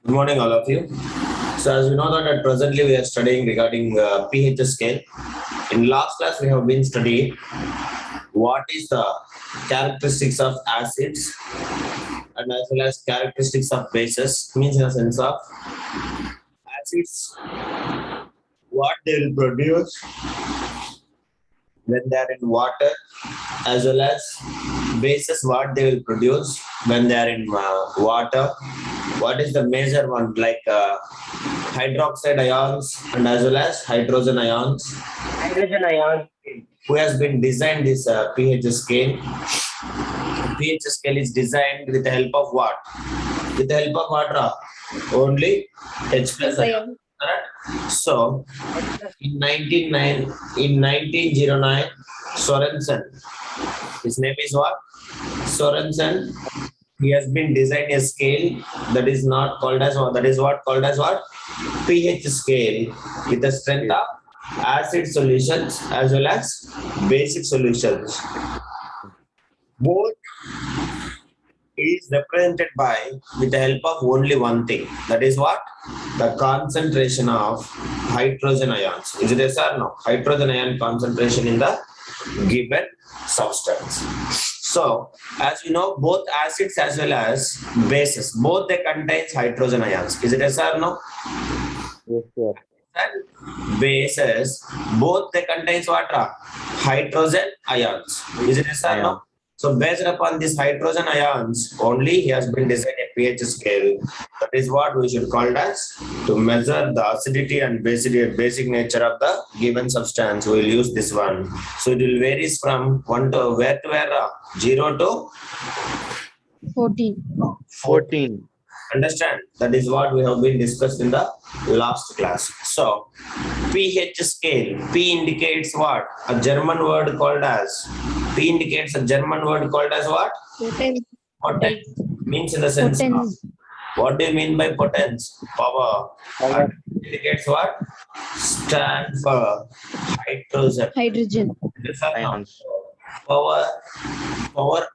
Good morning, all of you. So, as we know that presently we are studying regarding pH scale. In last class, we have been studying what is the characteristics of acids and as well as characteristics of bases. Means in the sense of acids, what they will produce when they are in water, as well as bases, what they will produce when they are in water. What is the major one, like hydroxide ions and as well as hydrogen ions? Hydrogen ion. Who has been designed this pH scale? pH scale is designed with the help of what? With the help of what? Only H plus ion. Correct? So in 1909, Sorensen, his name is what? Sorensen. He has been designed a scale that is not called as what? That is what called as what? pH scale with the strength of acid solutions as well as basic solutions. Both is represented by with the help of only one thing. That is what? The concentration of hydrogen ions. Is it yes or no? Hydrogen ion concentration in the given substance. So, as you know, both acids as well as bases, both they contains hydrogen ions. Is it yes or no? Yes, sir. And bases, both they contains what? Hydrogen ions. Is it yes or no? So based upon these hydrogen ions, only he has been designed a pH scale. That is what we should call as to measure the acidity and basic nature of the given substance. We will use this one. So it will varies from 1 to where? 0 to 14. 14. Understand? That is what we have been discussed in the last class. So pH scale. P indicates what? A German word called as. P indicates a German word called as what? Potence. Potence. Means in the sense of, Potence. what do you mean by potence? Power. Power. And indicates what? Stand for hydrogen. Hydrogen. Ions. Power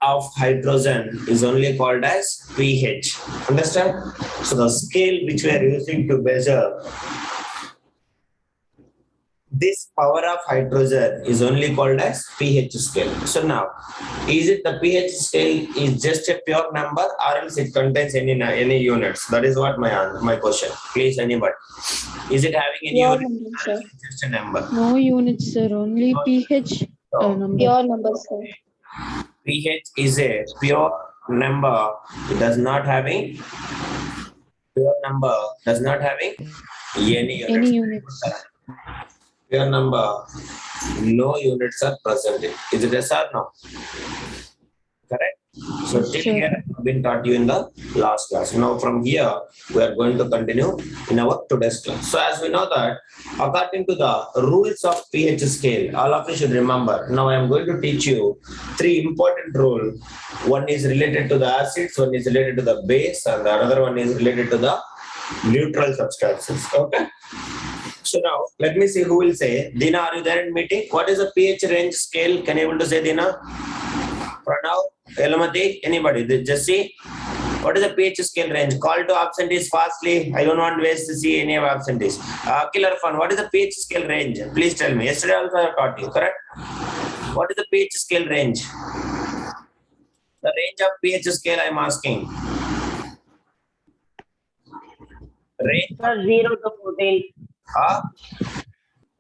of hydrogen is only called as pH. Understand? So the scale which we are using to measure this power of hydrogen is only called as pH scale. So now, is it the pH scale is just a pure number or else it contains any units? That is what my question. Please, anybody. Is it having any Pure units? number, sir. Just a number. No units, sir. Only pH number. Pure number, sir. pH is a pure number. It does not having pure number does not having any units. Any units. Pure number, no units are present. Is it yes or no? Correct. So till Sure. here I have been taught you in the last class. Now from here we are going to continue in our today's class. So as we know that according to the rules of pH scale, all of you should remember. Now I am going to teach you three important rules. One is related to the acids, one is related to the base, and the another one is related to the neutral substances. Okay. So now let me see who will say. Dina, are you there in meeting? What is the pH range scale? Can you able to say, Dina? Pranav, Elamati, anybody? Jesse, what is the pH scale range? Call to absentees fastly. I don't want to waste to see any of absentees. Killer Fun, what is the pH scale range? Please tell me. Yesterday also I taught you, correct? What is the pH scale range? The range of pH scale I am asking. Range? Sir, 0 to 14.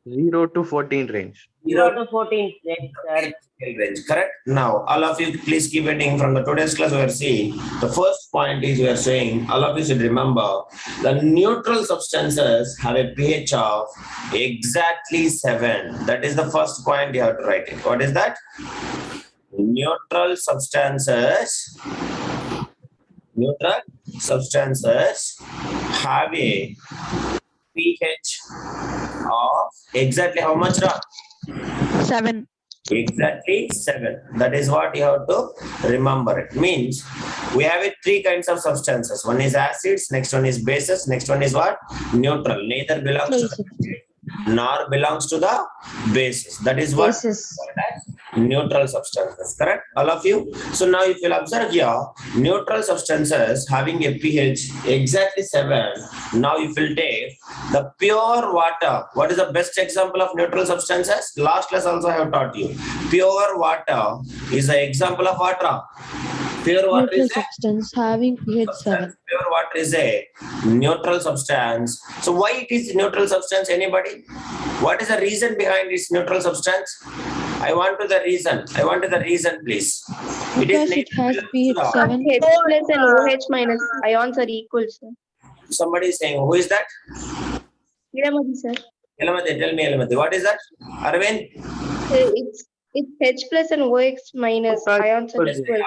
0 to 14 range. 0 to 14, yes, sir. Scale range, correct? Now, all of you please keep waiting from the today's class we are seeing. The first point is we are saying, all of you should remember, the neutral substances have a pH of exactly 7. That is the first point you have to write it. What is that? Neutral substances have a pH of exactly how much? 7. Exactly 7. That is what you have to remember. It means we have three kinds of substances. One is acids, next one is bases, next one is what? Neutral. Neither belongs to the acid nor belongs to the bases. That is what Bases. called as neutral substances, correct? All of you. So now if you'll observe here, neutral substances having a pH exactly 7. Now if you'll take the pure water, what is the best example of neutral substances? Last class also I have taught you. Pure water is the example of water. Pure water Neutral is a substance having pH 7. pure water is a neutral substance. So why it is neutral substance? Anybody? What is the reason behind its neutral substance? I want to the reason. I want to the reason, please. Because it has pH 7. H plus and OH minus ions are equal, sir. Somebody is saying, who is that? Hiramati, sir. Elamati, tell me, Elamati. What is that? Arvind? It's H plus and OH minus ions are equal.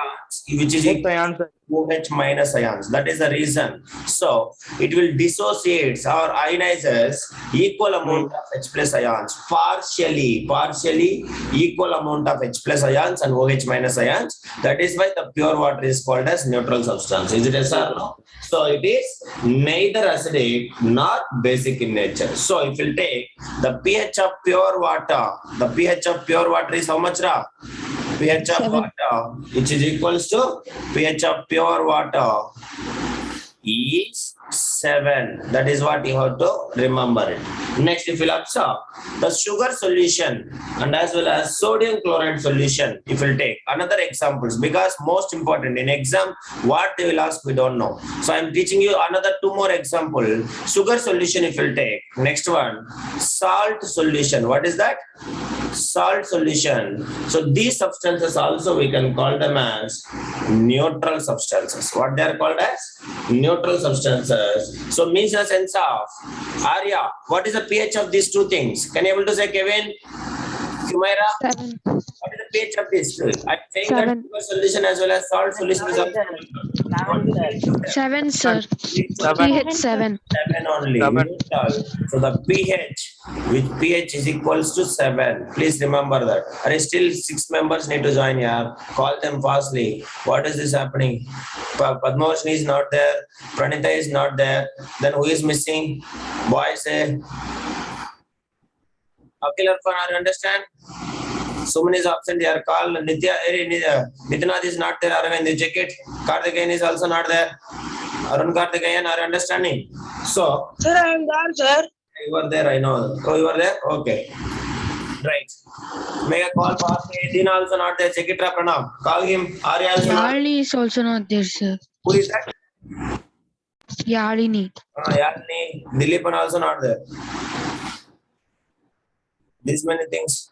Which is Both equal ions are OH minus ions. That is the reason. So it will dissociate or ionizes equal amount of H plus ions, partially equal amount of H plus ions and OH minus ions. That is why the pure water is called as neutral substance. Is it yes or no? So it is neither acidic nor basic in nature. So if you take the pH of pure water, the pH of pure water is how much, Ra? pH of 7. water, which is equals to pH of pure water is 7. That is what you have to remember it. Next, if you observe the sugar solution and as well as sodium chloride solution, if you take another examples, because most important in exam, what they will ask, we don't know. So I am teaching you another 2 more example. Sugar solution, if you take next one, salt solution. What is that? Salt solution. So these substances also we can call them as neutral substances. What they are called as? Neutral substances. So means the sense of Arya. What is the pH of these two things? Can you able to say, Kevin? Sumaira? 7. What is the pH of these two? I'm saying 7. that sugar solution as well as salt solution is also 7, sir. 7. pH 7. 7 only. 7. Neutral. So the pH, which pH is equals to 7. Please remember that. Are still 6 members need to join here. Call them fastly. What is this happening? Padmavashni is not there. Pranita is not there. Then who is missing? Boys say. Akhil Arfan, are you understand? Suman is absent here. Call Nitya. Nitinath is not there. Aravind, you check it. Karthikeyan is also not there. Arun Karthikeyan, are you understanding? So, Sir, I am there, sir. you were there, I know. Oh, you were there? Okay. Right. Make a call for Dina also not there. Check it, Pranam. Call him. Arya also not. Yalini is also not there, sir. Who is that? Yalini. Yalini. Dileepan also not there. These many things.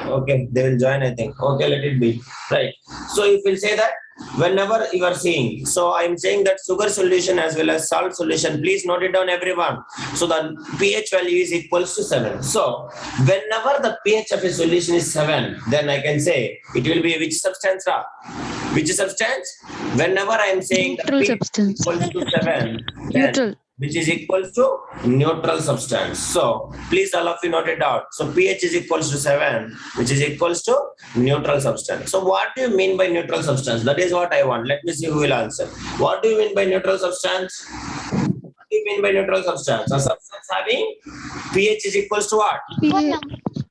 Okay, they will join, I think. Okay, let it be. Right. So if we say that whenever you are seeing, so I am saying that sugar solution as well as salt solution, please note it down, everyone. So the pH value is equals to 7. So whenever the pH of a solution is 7, then I can say it will be which substance, Ra? Which substance? Whenever I am saying the Neutral pH substance. equals to 7, then Neutral. which is equals to neutral substance. So please all of you note it out. So pH is equals to 7, which is equals to neutral substance. So what do you mean by neutral substance? That is what I want. Let me see who will answer. What do you mean by neutral substance? What do you mean by neutral substance? A substance having pH is equals to what? pH.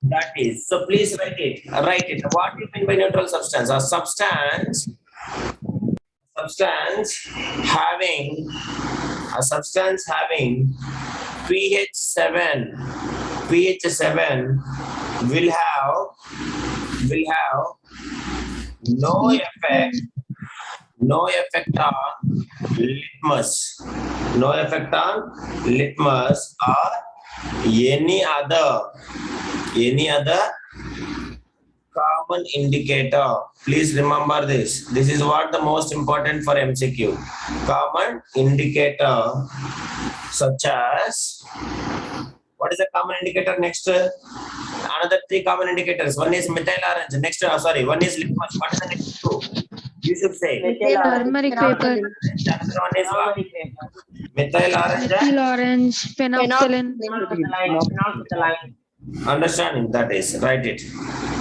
That is. So please write it. Write it. What do you mean by neutral substance? A substance having pH 7 will have no effect on litmus, or any other common indicator. Please remember this. This is what the most important for MCQ. Common indicator such as, what is the common indicator next? Another 3 common indicators. One is methyl orange. Next, one is litmus. What is the next 2? You should say. Turmeric paper. Another one is what? Phenolic paper. Methyl orange. Methyl orange. Phenolphthalein. Phenolphthalein. Understanding that is, write it.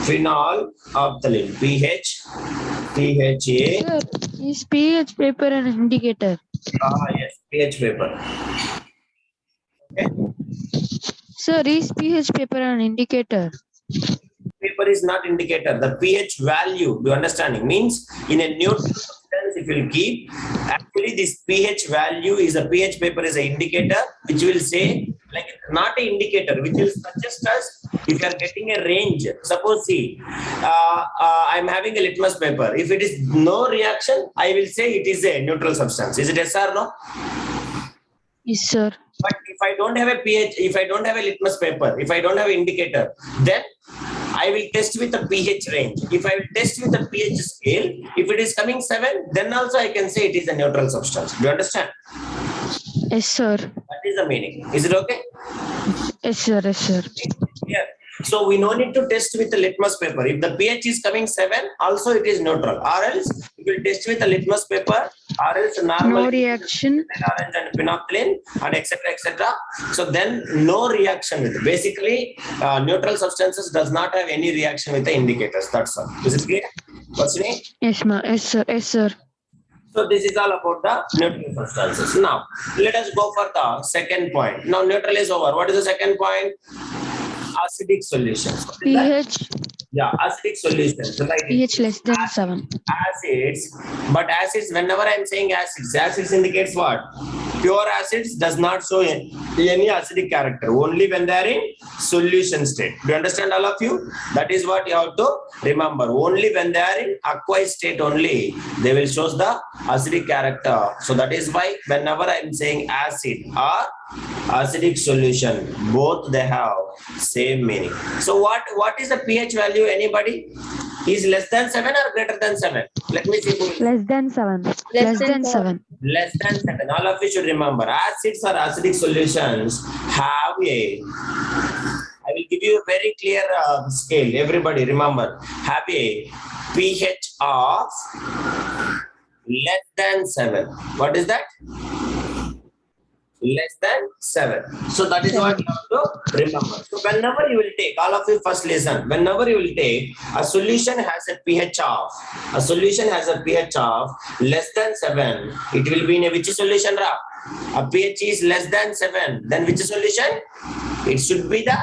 Phenolphthalein. PHA. Sir, is pH paper an indicator? Yes, pH paper. Okay. Sir, is pH paper an indicator? paper is not indicator. The pH value, do you understanding? Means in a neutral substance, if you keep, actually this pH value is a pH paper is an indicator, which will say, like not an indicator, which will suggest us if you are getting a range. Suppose see, I'm having a litmus paper. If it is no reaction, I will say it is a neutral substance. Is it yes or no? Yes, sir. But if I don't have a pH, if I don't have a litmus paper, if I don't have an indicator, then I will test with a pH range. If I will test with a pH scale, if it is coming 7, then also I can say it is a neutral substance. Do you understand? Yes, sir. That is the meaning. Is it okay? Yes, sir. Yes, sir. Yeah. So we no need to test with the litmus paper. If the pH is coming 7, also it is neutral. Or else we will test with a litmus paper, or else normal No reaction. orange and phenolphthalein and etc. So then no reaction with basically neutral substances does not have any reaction with the indicators. That's all. Is it clear? What's your name? Yes, ma. Yes, sir. Yes, sir. So this is all about the neutral substances. Now let us go for the second point. Now neutral is over. What is the second point? Acidic solutions. What is that? pH. Yeah, acidic solutions. Like pH less than 7. acids, but acids, whenever I'm saying acids indicates what? Pure acids does not show any acidic character, only when they are in solution state. Do you understand, all of you? That is what you have to remember. Only when they are in aqueous state only, they will show the acidic character. So that is why whenever I'm saying acid or acidic solution, both they have same meaning. So what is the pH value? Anybody? Is less than 7 or greater than 7? Let me see. Less than 7. Less than 7. Less than 7. All of you should remember, acids or acidic solutions have a, I will give you a very clear scale. Everybody remember, have a pH of less than 7. What is that? Less than 7. So that is what you have to remember. So whenever you will take, all of you first listen, whenever you will take a solution has a pH of, less than 7, it will be in a which solution, Ra? A pH is less than 7, then which solution? It should be the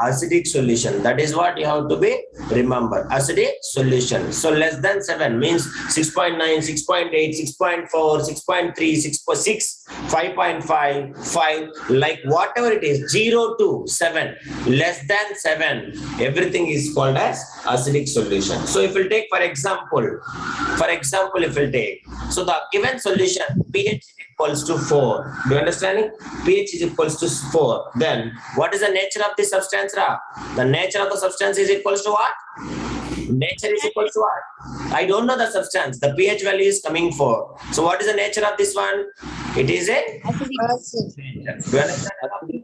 acidic solution. That is what you have to be remember. Acidic solution. So less than 7 means 6.9, 6.8, 6.4, 6.3, 6.6, 5.5, 5, like whatever it is, 0 to 7, less than 7, everything is called as acidic solution. So if we take, for example, if we take, so the given solution pH is equals to 4. Do you understand it? pH is equals to 4. Then what is the nature of the substance, Ra? The nature of the substance is equals to what? Nature is equals to what? I don't know the substance. The pH value is coming 4. So what is the nature of this one? It is a acid. Do you understand?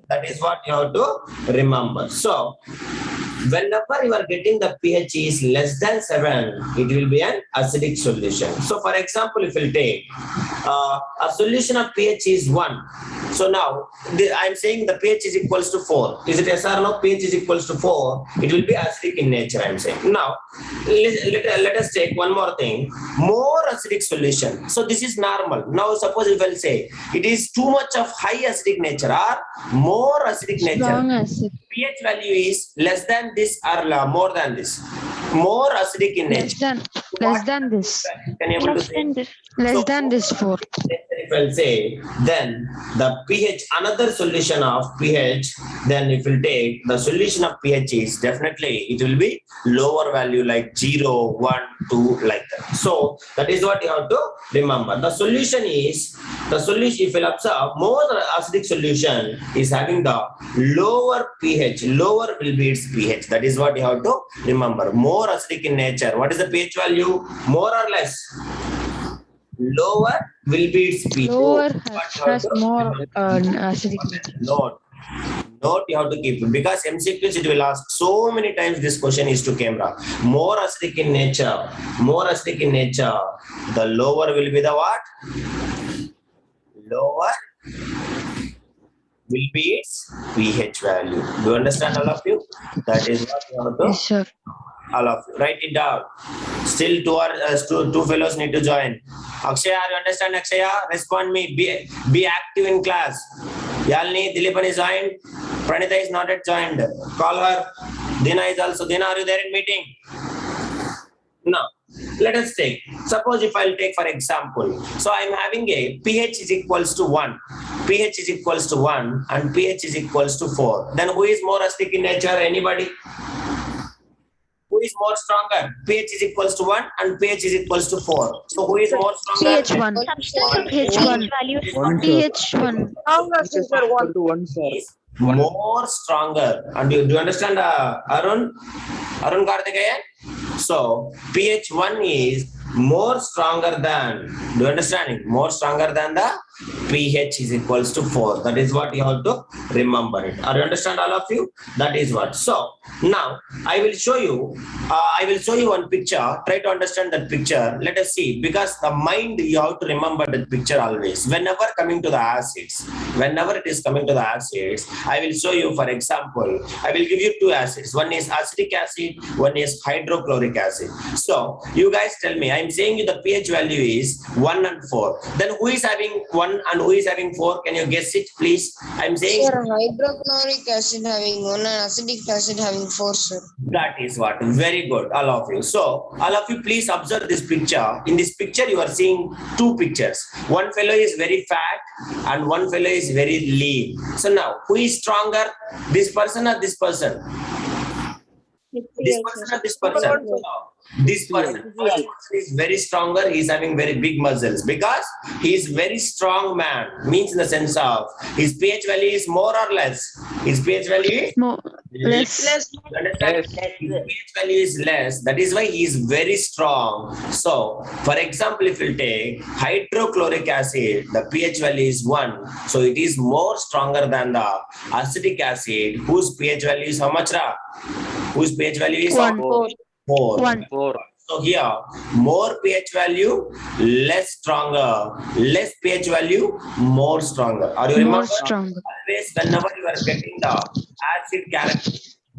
That is what you have to remember. So whenever you are getting the pH is less than 7, it will be an acidic solution. So for example, if we take a solution of pH is 1. So now I'm saying the pH is equals to 4. Is it yes or no? pH is equals to 4. It will be acidic in nature, I'm saying. Now let us take one more thing. More acidic solution. So this is normal. Now suppose if I'll say it is too much of high acidic nature or more acidic nature. Strong acid. pH value is less than this or more than this. More acidic in nature. Less than this. Can you able to say? Less than this 4. If I'll say, then the pH, another solution of pH, then if we'll take the solution of pH is definitely, it will be lower value like 0, 1, 2, like that. So that is what you have to remember. The solution, if you'll observe, more acidic solution is having the lower pH, lower will be its pH. That is what you have to remember. More acidic in nature. What is the pH value? More or less? Lower will be its pH. Lower has more acidic. Note you have to keep it because MCQs it will ask so many times this question is to camera. More acidic in nature, the lower will be the what? Lower will be its pH value. Do you understand, all of you? That is what you have to. Yes, sir. All of you. Write it down. Still two fellows need to join. Akshaya, you understand, Akshaya? Respond me. Be active in class. Yalini, Dilipani joined. Pranita is not yet joined. Call her. Dina is also. Dina, are you there in meeting? Now, let us take. Suppose if I'll take for example. So I'm having a pH is equals to 1. pH is equals to 1 and pH is equals to 4. Then who is more acidic in nature? Anybody? Who is more stronger? pH is equals to 1 and pH is equals to 4. So who is more stronger? pH1. pH1. One, sir. pH1. Equal to one, sir. Is more stronger. And do you understand, Arun? Arun Karthikeyan? So pH1 is more stronger than, do you understand it? More stronger than the pH is equals to 4. That is what you have to remember it. Are you understand all of you? That is what. So now I will show you one picture. Try to understand that picture. Let us see, because the mind you have to remember that picture always. Whenever coming to the acids, whenever it is coming to the acids, I will show you, for example, I will give you two acids. One is acetic acid, one is hydrochloric acid. So you guys tell me, I'm saying you the pH value is 1 and 4. Then who is having 1 and who is having 4? Can you guess it, please? I'm saying Sir, hydrochloric acid having 1 and acetic acid having 4, sir. that is what. Very good, all of you. So all of you, please observe this picture. In this picture, you are seeing two pictures. One fellow is very fat and one fellow is very lean. So now, who is stronger? This person or this person? This person or this person? This person is very stronger. He is having very big muscles because he is very strong man. Means in the sense of his pH value is more or less. His pH value is More, less. You understand? His pH value is less. That is why he is very strong. So, for example, if you take hydrochloric acid, the pH value is 1. So it is more stronger than the acetic acid, whose pH value is how much, Ra? Whose pH value is 1. 4. 1. 4. So here, more pH value, less stronger. Less pH value, more stronger. Are you More remember? stronger. Always, whenever you are getting the acid character,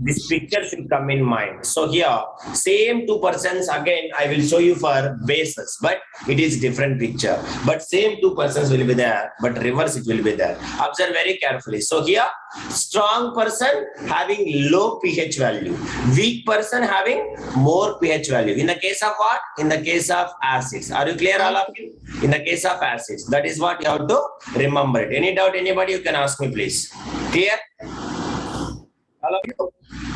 this picture should come in mind. So here, same 2% again, I will show you for bases, but it is different picture. But same 2% will be there, but reverse it will be there. Observe very carefully. So here, strong person having low pH value, weak person having more pH value. In the case of what? In the case of acids. Are you clear, all of you? In the case of acids, that is what you have to remember it. Any doubt, anybody, you can ask me, please. Clear? All of you?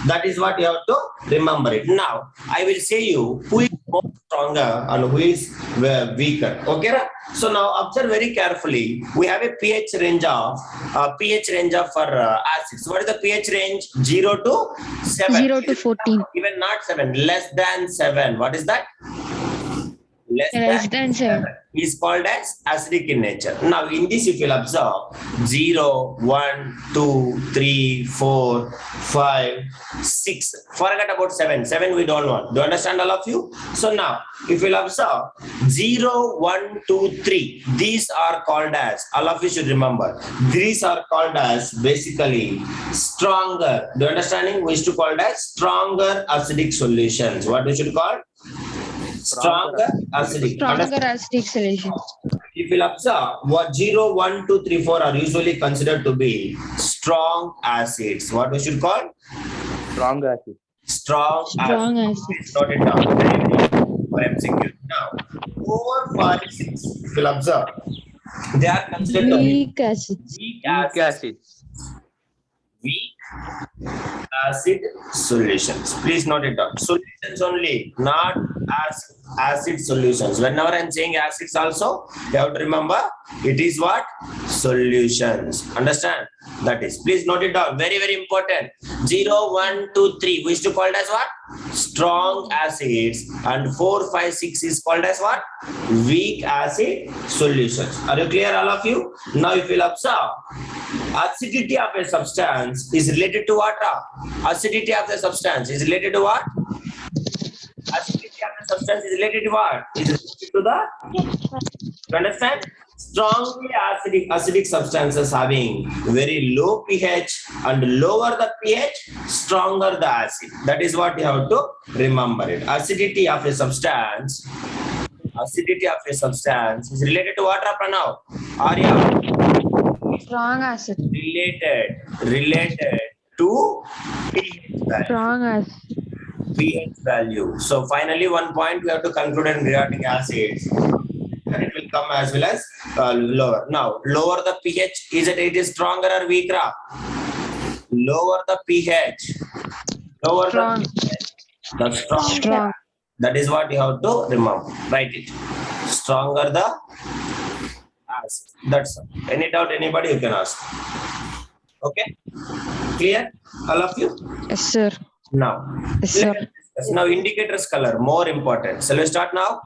That is what you have to remember it. Now, I will say you who is more stronger and who is weaker. Okay, Ra? So now observe very carefully. We have a pH range of for acids. What is the pH range? 0 to 7. 0 to 14. Even not 7. Less than 7. What is that? Less than 7. Is called as acidic in nature. Now in this, if you'll observe 0, 1, 2, 3, 4, 5, 6. Forget about 7. 7 we don't want. Do you understand, all of you? So now if you'll observe 0, 1, 2, 3. These are called as, all of you should remember, these are called as basically stronger. Do you understanding? We used to call it as stronger acidic solutions. What we should call? Stronger acidic. Stronger acidic solution. If you observe, what 0, 1, 2, 3, 4 are usually considered to be strong acids. What we should call? Strong acid. Strong Strong acids. acids. Note it down for MCQ. Now, 4, 5, 6, if you observe, they are considered to be Weak acids. weak Weak acids. acids. Weak acid solutions. Please note it down. Solutions only, not acid solutions. Whenever I'm saying acids also, you have to remember it is what? Solutions. Understand? That is. Please note it down. Very, very important. 0, 1, 2, 3. We used to call it as what? Strong acids. And 4, 5, 6 is called as what? Weak acid solutions. Are you clear, all of you? Now, if you'll observe, acidity of a substance is related to what? Acidity of the substance is related to what? Acidity of the substance is related to what? Is related to the, you understand? Strongly acidic substances having very low pH and lower the pH, stronger the acid. That is what you have to remember it. Acidity of a substance is related to what, Pranav? Arya? Strong acid. related to pH value. Strong acid. pH value. So finally, one point we have to conclude in regarding acids. And it will come as well as lower. Now, lower the pH, it is stronger or weaker? Lower the pH. Lower Strong. the pH. The strong. Strong. That is what you have to remember. Write it. Stronger the acid. That's all. Any doubt, anybody, you can ask. Okay? Clear? All of you? Yes, sir. Now, Yes, sir. let us discuss. Now indicators color, more important. So let's start now.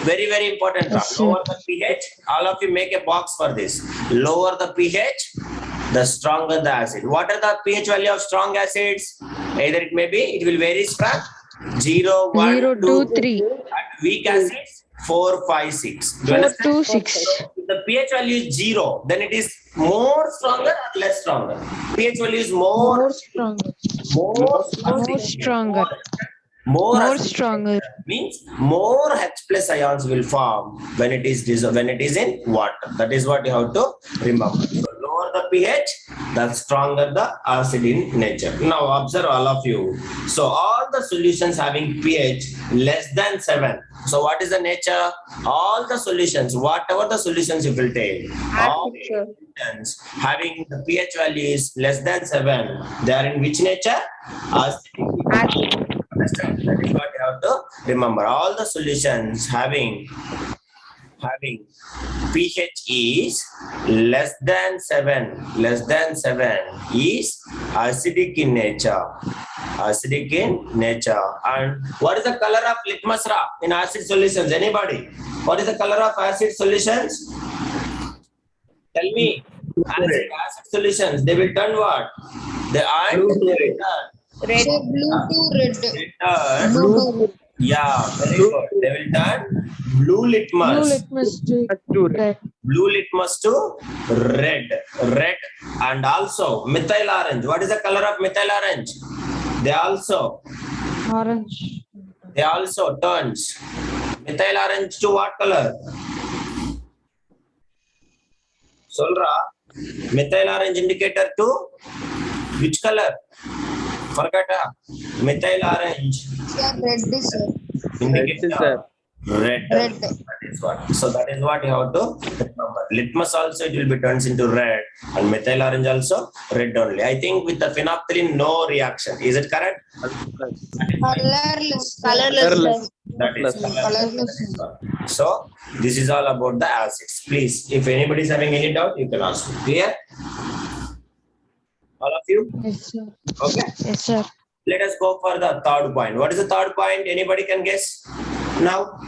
Very, very important. Yes, sir. Lower the pH. All of you make a box for this. Lower the pH, the stronger the acid. What are the pH value of strong acids? Either it may be, it will vary from 0, 1, 0, 2, 3. and weak acids 4, 5, 6. Do you 4, understand? 2, 6. If the pH value is 0, then it is more stronger or less stronger? pH value is More stronger. more More stronger. more More acidic stronger. means more H plus ions will form when it is in water. That is what you have to remember. So lower the pH, the stronger the acid in nature. Now observe all of you. So all the solutions having pH less than 7. So what is the nature? All the solutions, whatever the solutions you will take, all solutions having the pH value is less than 7, they are in which nature? Acidic. Understand? That is what you have to remember. All the solutions having pH is less than 7 is acidic in nature. Acidic in nature. And what is the color of litmus rock in acid solutions? Anybody? What is the color of acid solutions? Tell me. Acid solutions, they will turn what? They are Red. So blue to red. turn Blue to yeah, very good. They will turn blue litmus. Blue litmus to red. Blue litmus to red. Red and also methyl orange. What is the color of methyl orange? They also Orange. turns methyl orange to what color? Solra, methyl orange indicator to which color? Forgot. Methyl orange red, sir. indicator red. Red. That is what. So that is what you have to remember. Litmus also it will be turns into red, and methyl orange also red only. I think with the phenolphthalein no reaction. Is it correct? Colorless. That is colorless. So this is all about the acids. Please, if anybody is having any doubt, you can ask. Clear? All of you? Yes, sir. Okay. Yes, sir. Let us go for the third point. What is the third point? Anybody can guess? Now,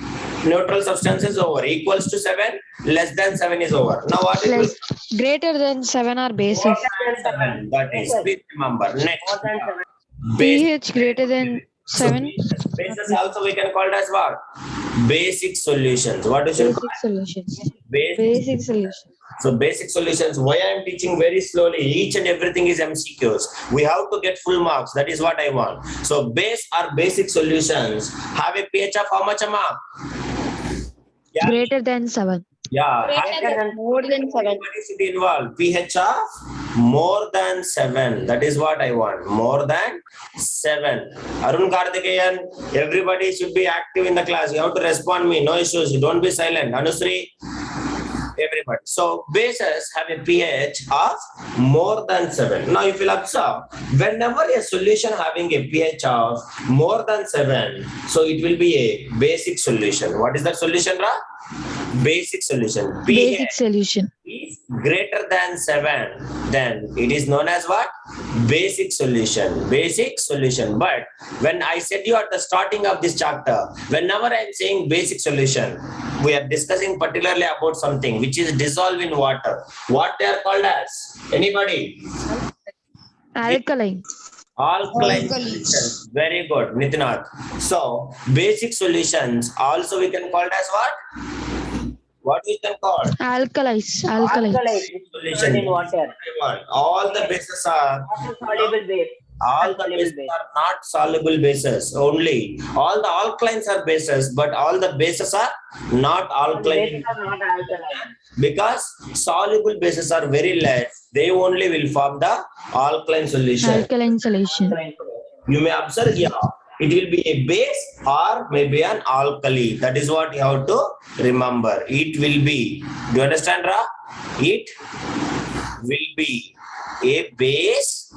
neutral substance is over. Equals to 7, less than 7 is over. Now what it will Less, greater than 7 are bases. more than 7. That is, please remember. Next. More than 7. pH greater than 7. Bases also we can call it as what? Basic solutions. What is your Basic solutions. basic? Basic solutions. So basic solutions, why I am teaching very slowly, each and everything is MCQs. We have to get full marks. That is what I want. So base or basic solutions have a pH of how much a mark? Yeah. Greater than 7. Yeah. More than 7. Everybody should involve pH of more than 7. That is what I want. More than 7. Arun Karthikeyan, everybody should be active in the class. You have to respond me. No issues. Don't be silent. Anusri, everybody. So bases have a pH of more than 7. Now if you observe, whenever a solution having a pH of more than 7, so it will be a basic solution. What is that solution, Ra? Basic solution. Basic solution. Is greater than 7, then it is known as what? Basic solution. Basic solution. But when I said you at the starting of this chapter, whenever I am saying basic solution, we are discussing particularly about something which is dissolved in water. What they are called as? Anybody? Alkaline. Alkaline Alkalis. solutions. Very good, Nitinath. So basic solutions also we can call it as what? What we can call? Alkalis. Alkaline Solution. in water. All the bases are Soluble base. All the Soluble bases base. are not soluble bases only. All the alkalines are bases, but all the bases are not alkaline. Bases are not alkaline. Because soluble bases are very less, they only will form the alkaline solution. Alkaline solution. Alkaline. You may observe here, it will be a base or maybe an alkali. That is what you have to remember. It will be. Do you understand, Ra? It will be a base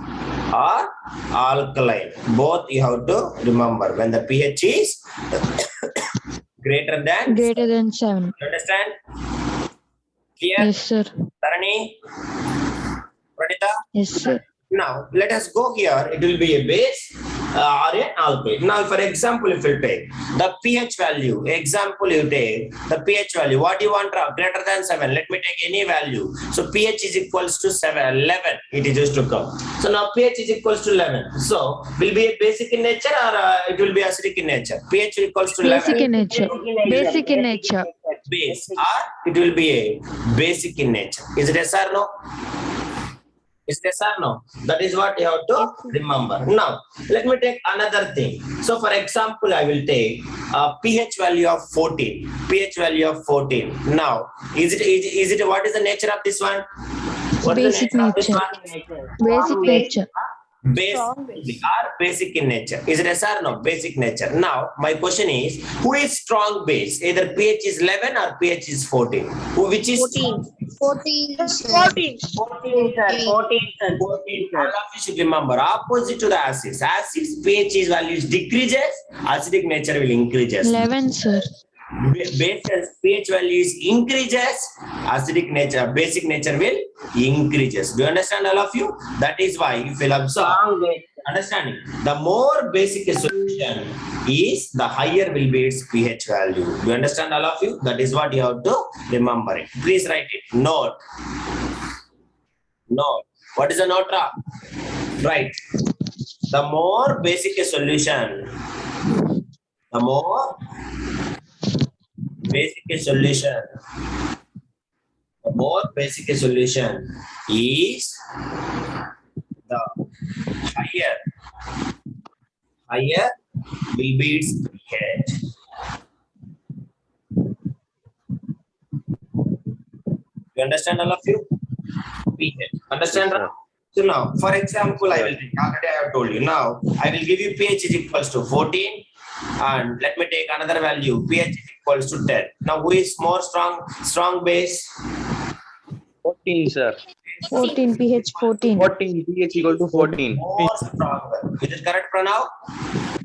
or alkaline. Both you have to remember. When the pH is greater than, Greater than 7. you understand? Clear? Yes, sir. Tarani? Pranita? Yes, sir. Now, let us go here. It will be a base or an alkali. Now, for example, if you take the pH value, example you take the pH value. What do you want? Greater than 7. Let me take any value. So, pH is equals to 7, 11. It is used to come. So, now pH is equals to 11. So, will be a basic in nature or it will be acidic in nature? pH equals to 11. Basic in nature. Basic in nature. Base or it will be a basic in nature. Is it yes or no? Is this or no? That is what you have to remember. Now, let me take another thing. So, for example, I will take a pH value of 14. pH value of 14. Now, is it what is the nature of this one? What is the Basic nature of this nature. one? Basic nature. Base are basic in nature. Is it yes or no? Basic nature. Now, my question is, who is strong base? Either pH is 11 or pH is 14. Which is 14. 14, sir. 14, sir. 14, sir. 14. All of you should remember, opposite to the acids. Acids pH is values decreases, acidic nature will increases. 11, sir. Bases pH values increases, acidic nature, basic nature will increases. Do you understand, all of you? That is why if you observe, Strong base. understanding, the more basic a solution is, the higher will be its pH value. Do you understand, all of you? That is what you have to remember it. Please write it. Note. Note. What is a note? Right. The more basic a solution, the more basic a solution, the more basic a solution is, the higher will be its pH. You understand, all of you? pH. Understand? Yes, sir. So now, for example, I will take, already I have told you. Now, I will give you pH is equals to 14 and let me take another value. pH is equals to 10. Now, who is more strong base? 14, sir. 14, pH 14. 14, pH equal to 14. More stronger. Is it correct, Pranav?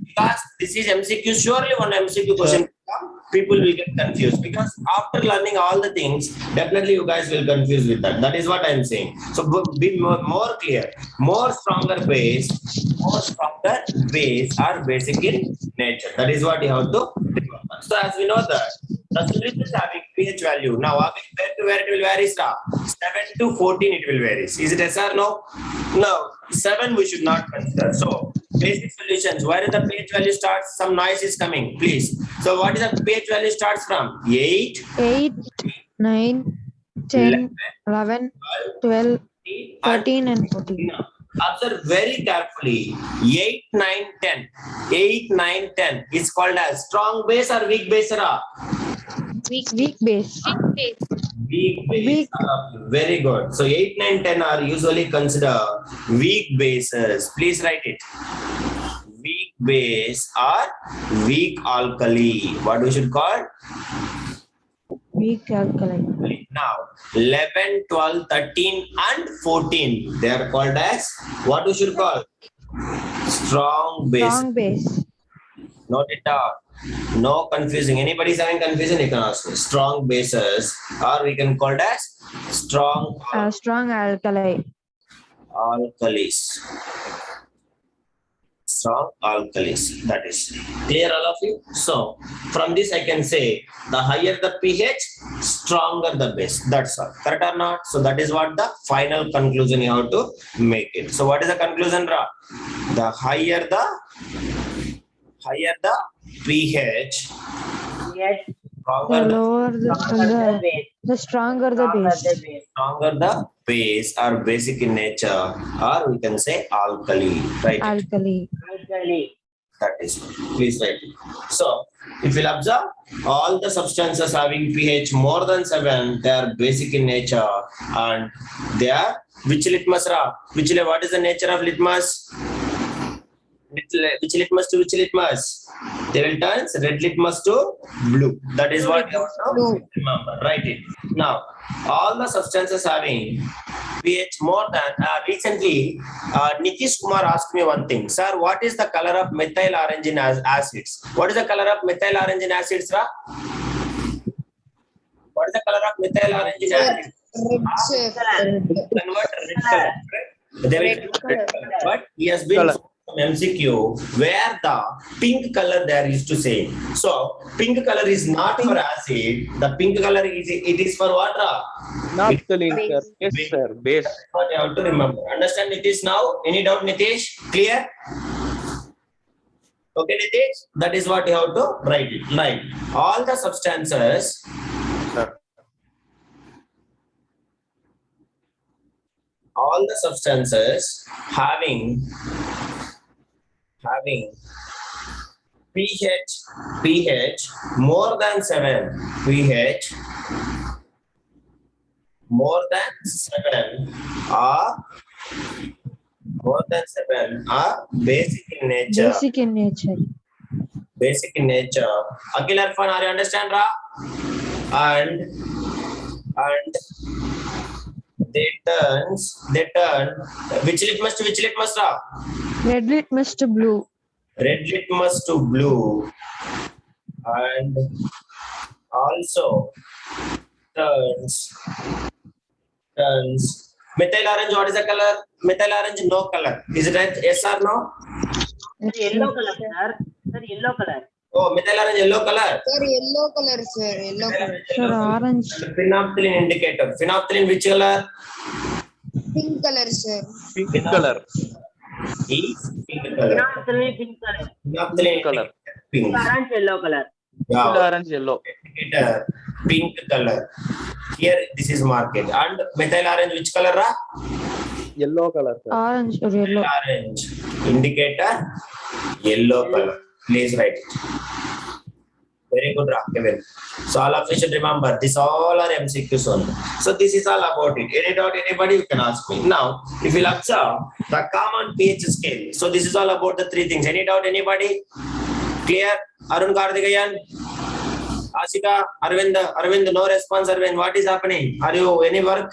Because this is MCQ, surely one MCQ question will come, people will get confused because after learning all the things, definitely you guys will confuse with that. That is what I am saying. So be more clear. More stronger base are basic in nature. That is what you have to remember. So as we know that the solution is having pH value. Now, where to where it will vary? 7 to 14 it will vary. Is it yes or no? No. 7 we should not consider. So, basic solutions, where the pH value starts, some noise is coming, please. So, what is the pH value starts from? 8, 8, 9, 10, 11, 12, 13 and 14. Now, observe very carefully. 8, 9, 10. 8, 9, 10 is called as strong base or weak base? Weak base. Weak base. Weak. Very good. So 8, 9, 10 are usually considered weak bases. Please write it. Weak base or weak alkali. What we should call? Weak alkaline. Now 11, 12, 13 and 14. They are called as what we should call? Strong base. Strong base. Note it down. No confusing. Anybody is having confusion, you can ask me. Strong bases, or we can call it as strong Strong alkali. alkalis. Strong alkalis. That is clear, all of you. So from this I can say the higher the pH, stronger the base. That's all. Correct or not? So that is what the final conclusion you have to make it. So what is the conclusion, Ra? The higher the pH, Yes. The lower the stronger the base. Stronger the base or basic in nature, or we can say alkali, right? Alkali. That is, please write it. So, if you'll observe, all the substances having pH more than 7, they are basic in nature, and they are which litmus ra? What is the nature of litmus? Which litmus to which litmus? They will turn red litmus to blue. That is what you have to remember. Write it. Now, all the substances having pH more than recently, Nitish Kumar asked me one thing. Sir, what is the color of methyl orange in acids? What is the color of methyl orange in acids, Ra? What is the color of methyl orange in acids? Red, sir. Convert red color. They will convert red color. But he has been Color. from MCQ where the pink color there is to say. So pink color is not for acid. The pink color is for what? Ra? Naphthalene, sir. Yes, sir. Base. That's what you have to remember. Understand Nitish now? Any doubt, Nitish? Clear? Okay, Nitish? That is what you have to write it. Right. All the substances Sir. having pH more than 7, pH more than 7 are basic in nature. Basic in nature. Basic in nature. Akhil Arfan, are you understand, Ra? And they turn which litmus to which litmus, Ra? Red litmus to blue. Red litmus to blue, and also turns methyl orange. What is the color? Methyl orange, no color. Is it right? Yes or no? Yellow color, sir. Sir, yellow color. Oh, methyl orange, yellow color. Sir, yellow color, sir. Yellow color. Sir, orange. Phenolphthalein indicator. Phenolphthalein which color? Pink color, sir. Pink color. Is pink color. Phenolphthalein pink color. Phenolphthalein Color. pink. Orange yellow color. Full Yeah. orange, yellow. Indicator pink color. Here this is market. And methyl orange which color? Ra? Yellow color, sir. Orange or yellow. Orange indicator yellow color. Please write it. Very good, Ra, Kevin. So all of you should remember this all are MCQs only. So this is all about it. Any doubt, anybody, you can ask me. Now, if you observe the common pH scale. So this is all about the three things. Any doubt, anybody? Clear? Arun Karthikeyan? Ashika? Arvind, no response, Arvind. What is happening? Are you any work?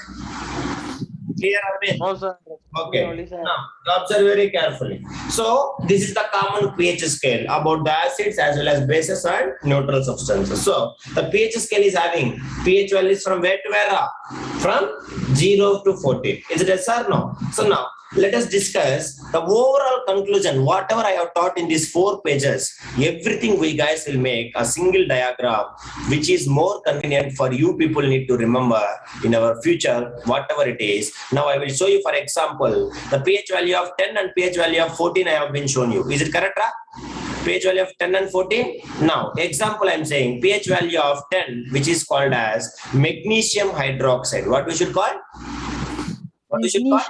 Clear, Arvind? No, sir. Okay. Only, sir. Now, observe very carefully. So, this is the common pH scale about the acids as well as bases and neutral substances. So, the pH scale is having pH values from where to where? From 0 to 14. Is it yes or no? So, now, let us discuss the overall conclusion. Whatever I have taught in these 4 pages, everything we guys will make a single diagram, which is more convenient for you people need to remember in our future, whatever it is. Now I will show you, for example, the pH value of 10 and pH value of 14 I have been shown you. Is it correct, Ra? pH value of 10 and 14. Now, example I'm saying pH value of 10, which is called as magnesium hydroxide. What we should call? What we should call?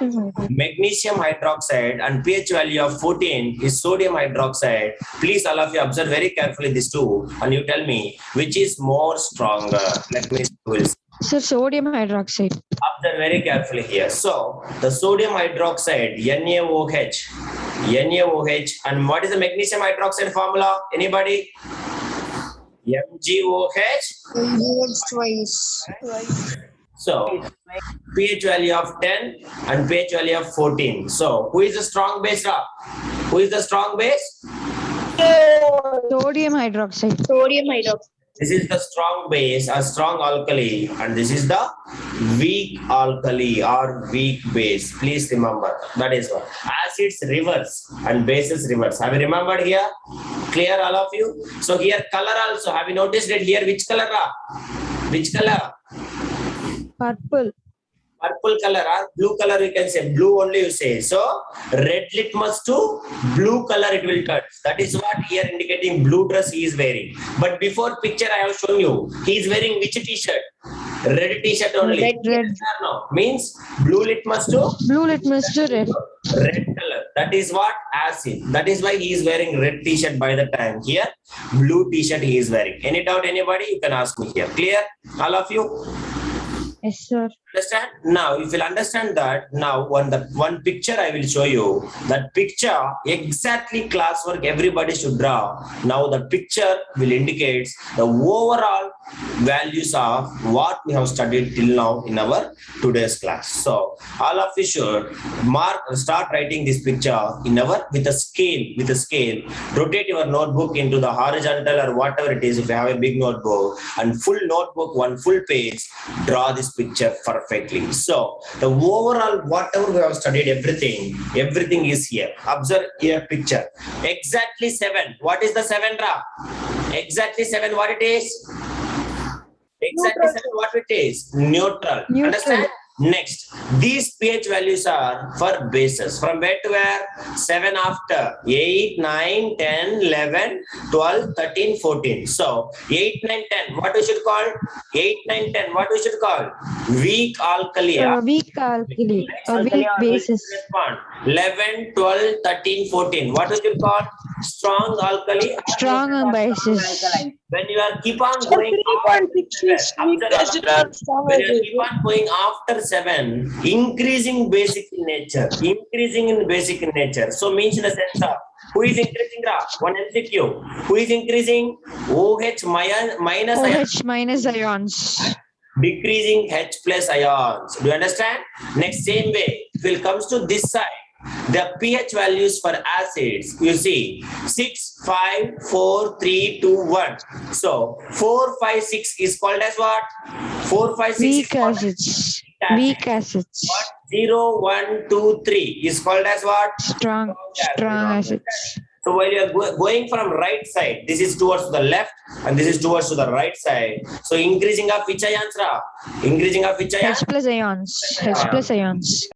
Magnesium hydroxide, and pH value of 14 is sodium hydroxide. Please all of you observe very carefully these two and you tell me which is more stronger. Let me see. Sir, sodium hydroxide. Observe very carefully here. So the sodium hydroxide, NaOH, and what is the magnesium hydroxide formula? Anybody? MgOH. MgOH twice. So pH value of 10 and pH value of 14. So who is the strong base? Ra? Who is the strong base? Sodium hydroxide. Sodium hydroxide. This is the strong base, a strong alkali, and this is the weak alkali or weak base. Please remember that is what. Acids reverse and bases reverse. Have you remembered here? Clear, all of you? So here color also. Have you noticed it here? Which color? Ra? Which color? Purple. purple color or blue color, you can say blue only you say. So red litmus to blue color it will cut. That is what here indicating blue dress he is wearing. But before picture I have shown you, he is wearing which t-shirt? Red t-shirt only. Red. Yes or no? Means blue litmus to Blue litmus to red. red color. That is what acid. That is why he is wearing red t-shirt by the time. Here blue t-shirt he is wearing. Any doubt anybody? You can ask me here. Clear? All of you? Yes, sir. Understand? Now, if you'll understand that, now one picture I will show you. That picture exactly classwork everybody should draw. Now the picture will indicate the overall values of what we have studied till now in our today's class. So all of you should start writing this picture in our with a scale. Rotate your notebook into the horizontal or whatever it is. If you have a big notebook and full notebook, one full page, draw this picture perfectly. So the overall whatever we have studied, everything is here. Observe here picture. Exactly 7. What is the 7 draw? Exactly 7. What it is? Exactly 7. What it is? Neutral. Understand? Next, these pH values are for bases. From where to where? 7 after 8, 9, 10, 11, 12, 13, 14. So 8, 9, 10. What we should call? 8, 9, 10. What we should call? Weak alkali. Weak alkali or weak bases. 11, 12, 13, 14. What we should call? Strong alkali. Strong bases. When you are keep on going when you keep on going after 7, increasing basic in nature. So means in the sense of who is increasing? One MCQ. Who is increasing? OH minus ion. OH minus ions. Decreasing H plus ions. Do you understand? Next, same way, if it comes to this side, the pH values for acids, you see 6, 5, 4, 3, 2, 1. So 4, 5, 6 is called as what? 4, 5, 6 Weak is called as acids. Weak acids. what? 0, 1, 2, 3 is called as what? Strong acids. So while you are going from right side, this is towards the left and this is towards to the right side. So increasing of which ions? Increasing of which ions? H plus ions. H plus ions.